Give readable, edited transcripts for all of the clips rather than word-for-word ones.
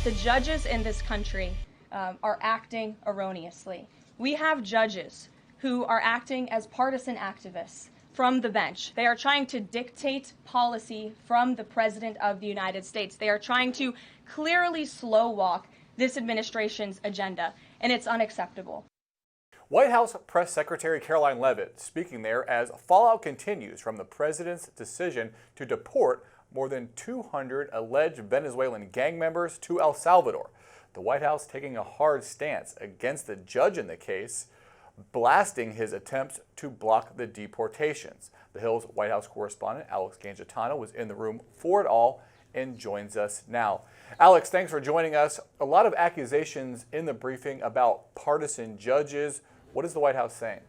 The judges in this country are acting erroneously. We have judges who are acting as partisan activists from the bench. They are trying to dictate policy from the President of the United States. They are trying to clearly slow walk this administration's agenda, and it's unacceptable. White House Press Secretary Karoline Leavitt speaking there as fallout continues from the president's decision to deport more than 200 alleged Venezuelan gang members to El Salvador. The White House taking a hard stance against the judge in the case, blasting his attempts to block the deportations. The Hill's White House correspondent Alex Gangitano was in the room for it all and joins us now. Alex, thanks for joining us. A lot of accusations in the briefing about partisan judges. What is the White House saying?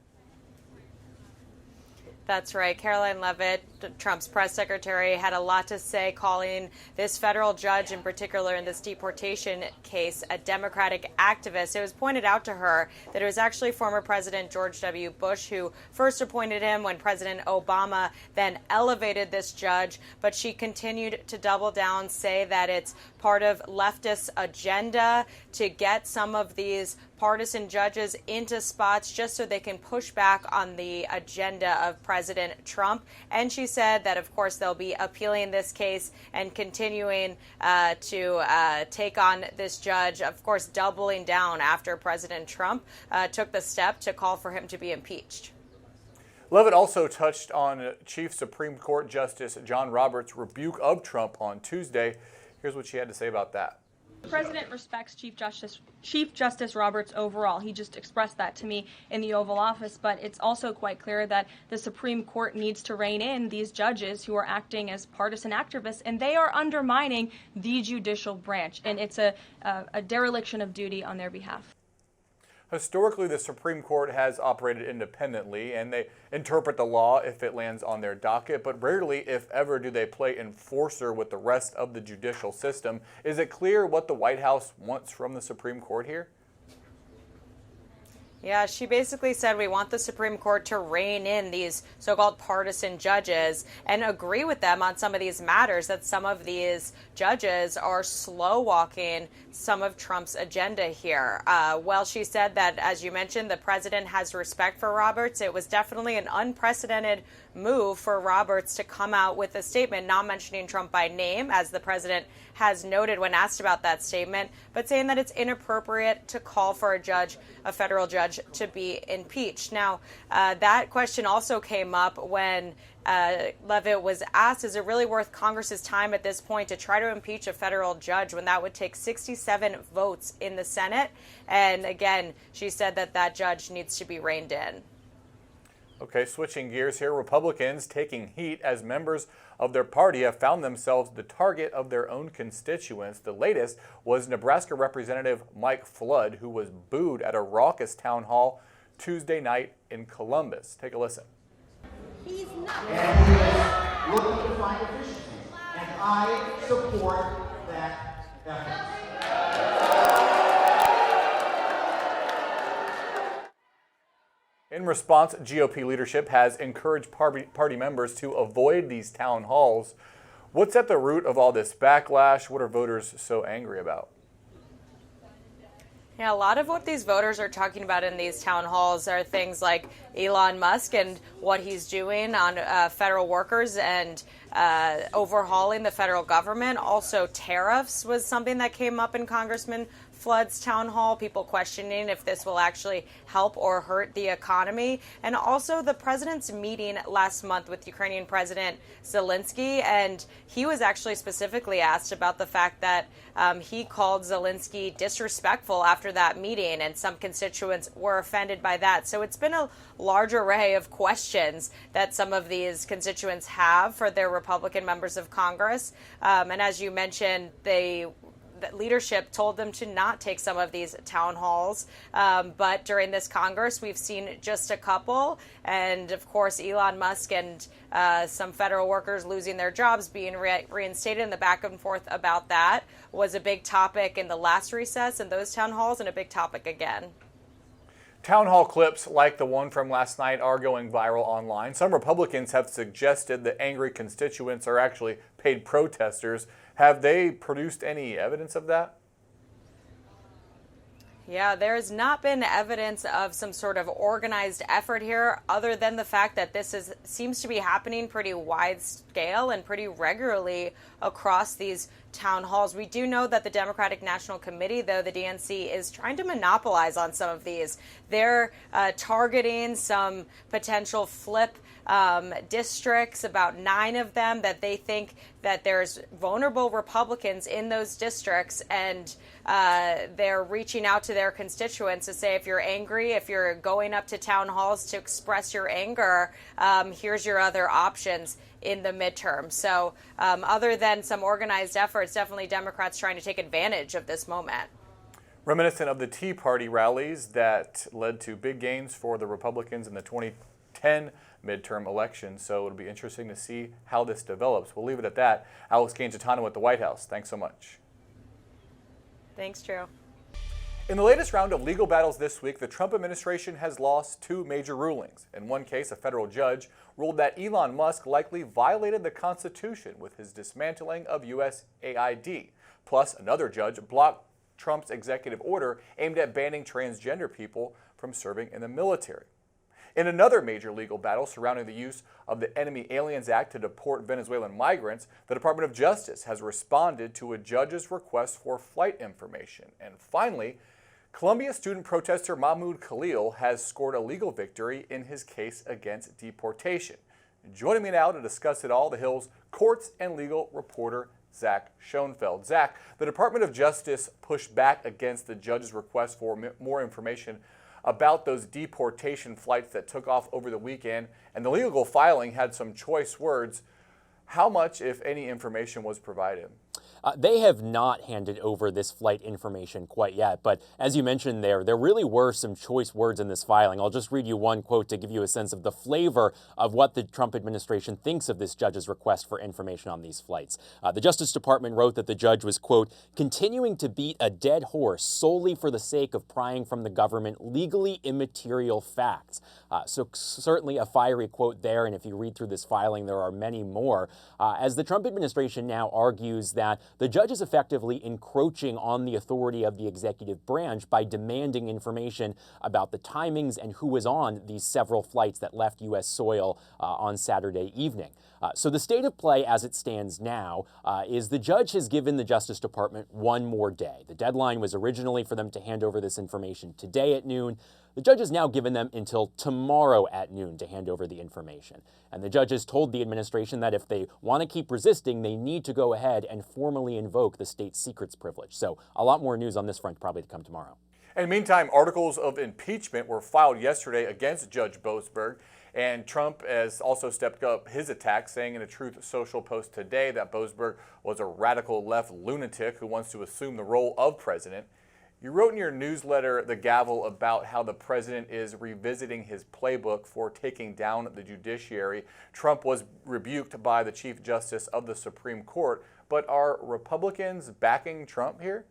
That's right. Karoline Leavitt, Trump's press secretary, had a lot to say, calling this federal judge in particular in this deportation case a Democratic activist. It was pointed out to her that it was actually former President George W. Bush who first appointed him when President Obama then elevated this judge. But she continued to double down, say that it's part of leftist agenda to get some of these partisan judges into spots just so they can push back on the agenda of President Trump. And she said that, of course, they'll be appealing this case and continuing to take on this judge, of course, doubling down after President Trump took the step to call for him to be impeached. Leavitt also touched on Chief Supreme Court Justice John Roberts' rebuke of Trump on Tuesday. Here's what she had to say about that. The President respects Chief Justice Roberts overall. He just expressed that to me in the Oval Office, but it's also quite clear that the Supreme Court needs to rein in these judges who are acting as partisan activists, and they are undermining the judicial branch, and it's a dereliction of duty on their behalf. Historically, the Supreme Court has operated independently, and they interpret the law if it lands on their docket, but rarely, if ever, do they play enforcer with the rest of the judicial system. Is it clear what the White House wants from the Supreme Court here? Yeah, she basically said we want the Supreme Court to rein in these so-called partisan judges and agree with them on some of these matters, that some of these judges are slow walking some of Trump's agenda here. Well, she said that, as you mentioned, the president has respect for Roberts. It was definitely an unprecedented move for Roberts to come out with a statement not mentioning Trump by name, as the president has noted when asked about that statement, but saying that it's inappropriate to call for a federal judge to be impeached. Now, that question also came up when Leavitt was asked, is it really worth Congress's time at this point to try to impeach a federal judge when that would take 67 votes in the Senate? And again, she said that that judge needs to be reined in. Okay, switching gears here, Republicans taking heat as members of their party have found themselves the target of their own constituents. The latest was Nebraska Representative Mike Flood, who was booed at a raucous town hall Tuesday night in Columbus. Take a listen. He's not. And he is looking to find efficiencies, and I support that effort. In response, GOP leadership has encouraged party members to avoid these town halls. What's at the root of all this backlash? What are voters so angry about? Yeah, a lot of what these voters are talking about in these town halls are things like Elon Musk and what he's doing on federal workers and overhauling the federal government. Also, tariffs was something that came up in Congressman Flood's town hall, people questioning if this will actually help or hurt the economy. And also the president's meeting last month with Ukrainian President Zelensky, and he was actually specifically asked about the fact that he called Zelensky disrespectful after that meeting, and some constituents were offended by that. So it's been a large array of questions that some of these constituents have for their Republican members of Congress. And as you mentioned, leadership told them to not take some of these town halls. But during this Congress, we've seen just a couple. And of course, Elon Musk and some federal workers losing their jobs being reinstated, and the back and forth about that was a big topic in the last recess in those town halls, and a big topic again. Town hall clips like the one from last night are going viral online. Some Republicans have suggested that angry constituents are actually paid protesters. Have they produced any evidence of that? Yeah, there's not been evidence of some sort of organized effort here, other than the fact that this seems to be happening pretty wide scale and pretty regularly across these town halls. We do know that the Democratic National Committee, though, the DNC, is trying to monopolize on some of these. They're targeting some potential flip districts, about 9 of them, that they think that there's vulnerable Republicans in those districts, and they're reaching out to their constituents to say, if you're angry, if you're going up to town halls to express your anger, here's your other options in the midterm. So other than some organized efforts, definitely Democrats trying to take advantage of this moment. Reminiscent of the Tea Party rallies that led to big gains for the Republicans in the 2010 midterm election. So it'll be interesting to see how this develops. We'll leave it at that. Alex Gangitano at the White House. Thanks so much. Thanks, Drew. In the latest round of legal battles this week, the Trump administration has lost 2 major rulings. In one case, a federal judge ruled that Elon Musk likely violated the Constitution with his dismantling of USAID. Plus, another judge blocked Trump's executive order aimed at banning transgender people from serving in the military. In another major legal battle surrounding the use of the Enemy Aliens Act to deport Venezuelan migrants, the Department of Justice has responded to a judge's request for flight information. And finally, Colombia student protester Mahmoud Khalil has scored a legal victory in his case against deportation. Joining me now to discuss it all, the Hill's courts and legal reporter, Zach Schonfeld. Zach, the Department of Justice pushed back against the judge's request for more information about those deportation flights that took off over the weekend, and the legal filing had some choice words. How much, if any, information was provided? They have not handed over this flight information quite yet, but as you mentioned there really were some choice words in this filing. I'll just read you one quote to give you a sense of the flavor of what the Trump administration thinks of this judge's request for information on these flights. The Justice Department wrote that the judge was, quote, continuing to beat a dead horse solely for the sake of prying from the government legally immaterial facts. So certainly a fiery quote there, and if you read through this filing, there are many more. As the Trump administration now argues that the judge is effectively encroaching on the authority of the executive branch by demanding information about the timings and who was on these several flights that left U.S. soil on Saturday evening. So the state of play as it stands now is the judge has given the Justice Department one more day. The deadline was originally for them to hand over this information today at noon. The judge has now given them until tomorrow at noon to hand over the information. And the judge has told the administration that if they want to keep resisting, they need to go ahead and formally invoke the state secrets privilege. So a lot more news on this front probably to come tomorrow. In the meantime, articles of impeachment were filed yesterday against Judge Boasberg, and Trump has also stepped up his attack, saying in a Truth Social post today that Boasberg was a radical left lunatic who wants to assume the role of president. You wrote in your newsletter, The Gavel, about how the president is revisiting his playbook for taking down the judiciary. Trump was rebuked by the Chief Justice of the Supreme Court, but are Republicans backing Trump here?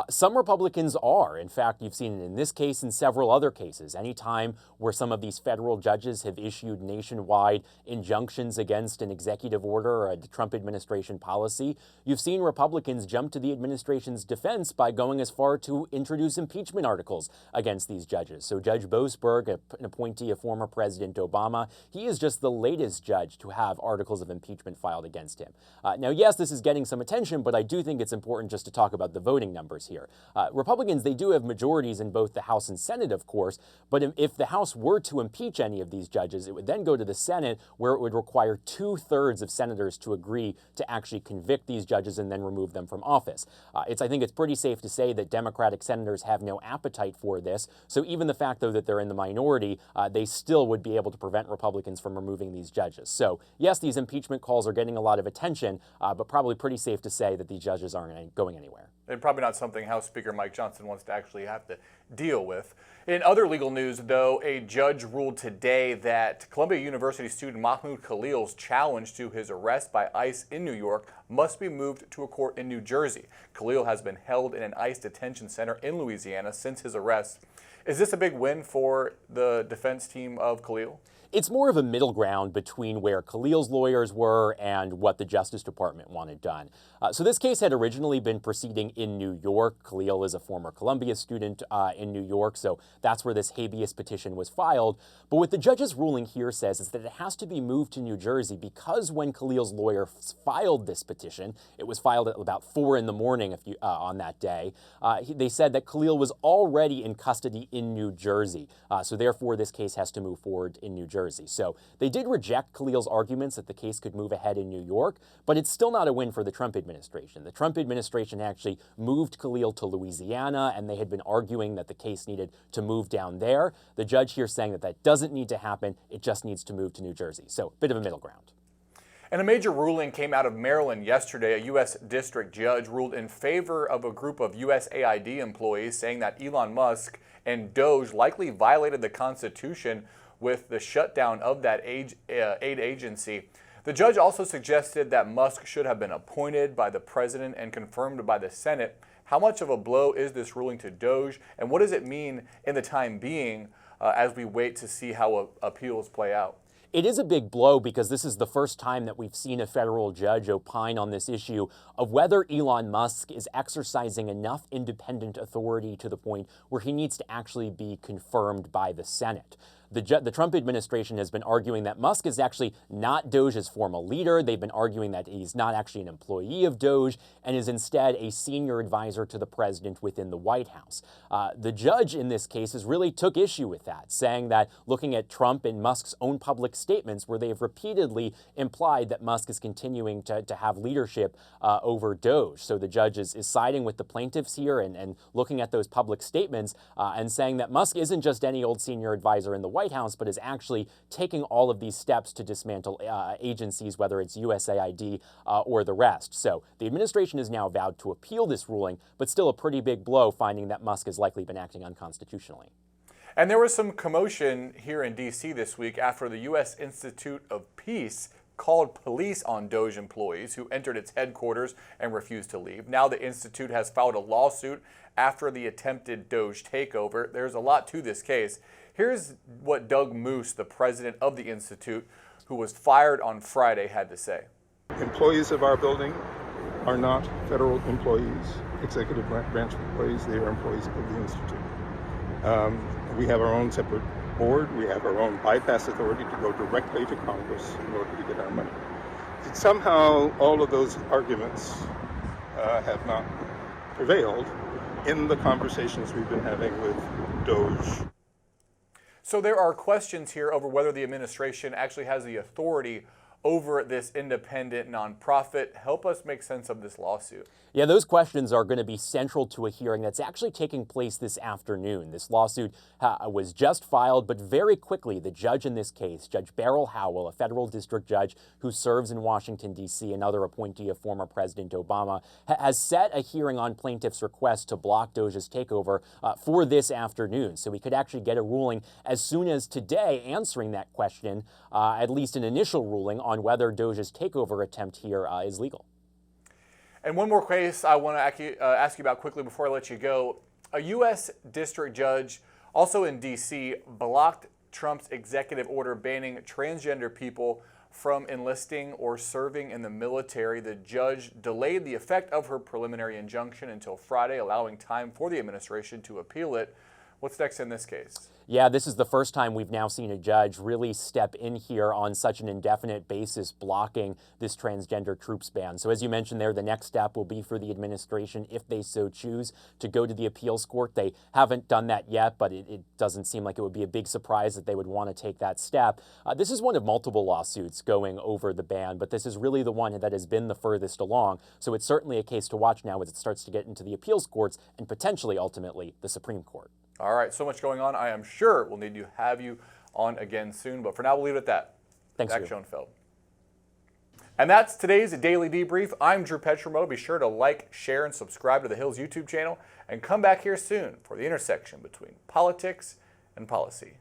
Some Republicans are. In fact, you've seen it in this case and several other cases. Anytime where some of these federal judges have issued nationwide injunctions against an executive order or a Trump administration policy, you've seen Republicans jump to the administration's defense by going as far to introduce impeachment articles against these judges. So Judge Boasberg, an appointee of former President Obama, he is just the latest judge to have articles of impeachment filed against him. Now, yes, this is getting some attention, but I do think it's important just to talk about the voting numbers here. Republicans, they do have majorities in both the House and Senate, of course, but if the House were to impeach any of these judges, it would then go to the Senate, where it would require 2/3 of senators to agree to actually convict these judges and then remove them from office. I think it's pretty safe to say that Democratic senators have no appetite for this, so even the fact, though, that they're in the minority, they still would be able to prevent Republicans from removing these judges. So, yes, these impeachment calls are getting a lot of attention, but probably pretty safe to say that these judges aren't going anywhere. And probably not something House Speaker Mike Johnson wants to actually have to deal with. In other legal news, though, a judge ruled today that Columbia University student Mahmoud Khalil's challenge to his arrest by ICE in New York must be moved to a court in New Jersey. Khalil has been held in an ICE detention center in Louisiana since his arrest. Is this a big win for the defense team of Khalil? It's more of a middle ground between where Khalil's lawyers were and what the Justice Department wanted done. So this case had originally been proceeding in New York. Khalil is a former Columbia student in New York, so that's where this habeas petition was filed. But what the judge's ruling here says is that it has to be moved to New Jersey because when Khalil's lawyer filed this petition, it was filed at about 4 in the morning on that day, they said that Khalil was already in custody in New Jersey. So therefore, this case has to move forward in New Jersey. So they did reject Khalil's arguments that the case could move ahead in New York, but it's still not a win for the Trump administration. The Trump administration actually moved Khalil to Louisiana, and they had been arguing that the case needed to move down there. The judge here saying that that doesn't need to happen, it just needs to move to New Jersey. So a bit of a middle ground. And a major ruling came out of Maryland yesterday. A U.S. district judge ruled in favor of a group of USAID employees, saying that Elon Musk and Doge likely violated the Constitution with the shutdown of that aid agency. The judge also suggested that Musk should have been appointed by the president and confirmed by the Senate. How much of a blow is this ruling to Doge, and what does it mean in the time being as we wait to see how appeals play out? It is a big blow because this is the first time that we've seen a federal judge opine on this issue of whether Elon Musk is exercising enough independent authority to the point where he needs to actually be confirmed by the Senate. The Trump administration has been arguing that Musk is actually not Doge's formal leader. They've been arguing that he's not actually an employee of Doge and is instead a senior advisor to the president within the White House. The judge in this case has really took issue with that, saying that looking at Trump and Musk's own public statements where they've repeatedly implied that Musk is continuing to have leadership over Doge. So the judge is siding with the plaintiffs here and looking at those public statements and saying that Musk isn't just any old senior advisor in the White House, but is actually taking all of these steps to dismantle agencies, whether it's USAID or the rest. So the administration has now vowed to appeal this ruling, but still a pretty big blow, finding that Musk has likely been acting unconstitutionally. And there was some commotion here in D.C. this week after the U.S. Institute of Peace called police on Doge employees who entered its headquarters and refused to leave. Now the Institute has filed a lawsuit after the attempted Doge takeover. There's a lot to this case. Here's what Doug Moose, the president of the Institute, who was fired on Friday, had to say. Employees of our building are not federal employees, executive branch employees. They are employees of the Institute. We have our own separate board. We have our own bypass authority to go directly to Congress in order to get our money. Somehow, all of those arguments have not prevailed in the conversations we've been having with Doge. So there are questions here over whether the administration actually has the authority over this independent nonprofit. Help us make sense of this lawsuit. Yeah, those questions are going to be central to a hearing that's actually taking place this afternoon. This lawsuit was just filed, but very quickly, the judge in this case, Judge Beryl Howell, a federal district judge who serves in Washington, D.C., another appointee of former President Obama, has set a hearing on plaintiffs' request to block Doge's takeover for this afternoon. So we could actually get a ruling as soon as today answering that question, at least an initial ruling on whether Doge's takeover attempt here is legal. And one more case I want to ask you about quickly before I let you go. A U.S. district judge, also in D.C., blocked Trump's executive order banning transgender people from enlisting or serving in the military. The judge delayed the effect of her preliminary injunction until Friday, allowing time for the administration to appeal it. What's next in this case? Yeah, this is the first time we've now seen a judge really step in here on such an indefinite basis blocking this transgender troops ban. So as you mentioned there, the next step will be for the administration, if they so choose, to go to the appeals court. They haven't done that yet, but it doesn't seem like it would be a big surprise that they would want to take that step. This is one of multiple lawsuits going over the ban, but this is really the one that has been the furthest along. So it's certainly a case to watch now as it starts to get into the appeals courts and potentially, ultimately, the Supreme Court. All right, so much going on. I am sure we'll need to have you on again soon, but for now, we'll leave it at that. Thanks, Zach Schonfeld. And that's today's Daily Debrief. I'm Drew Petrimoulx. Be sure to like, share, and subscribe to the Hills YouTube channel, and come back here soon for the intersection between politics and policy.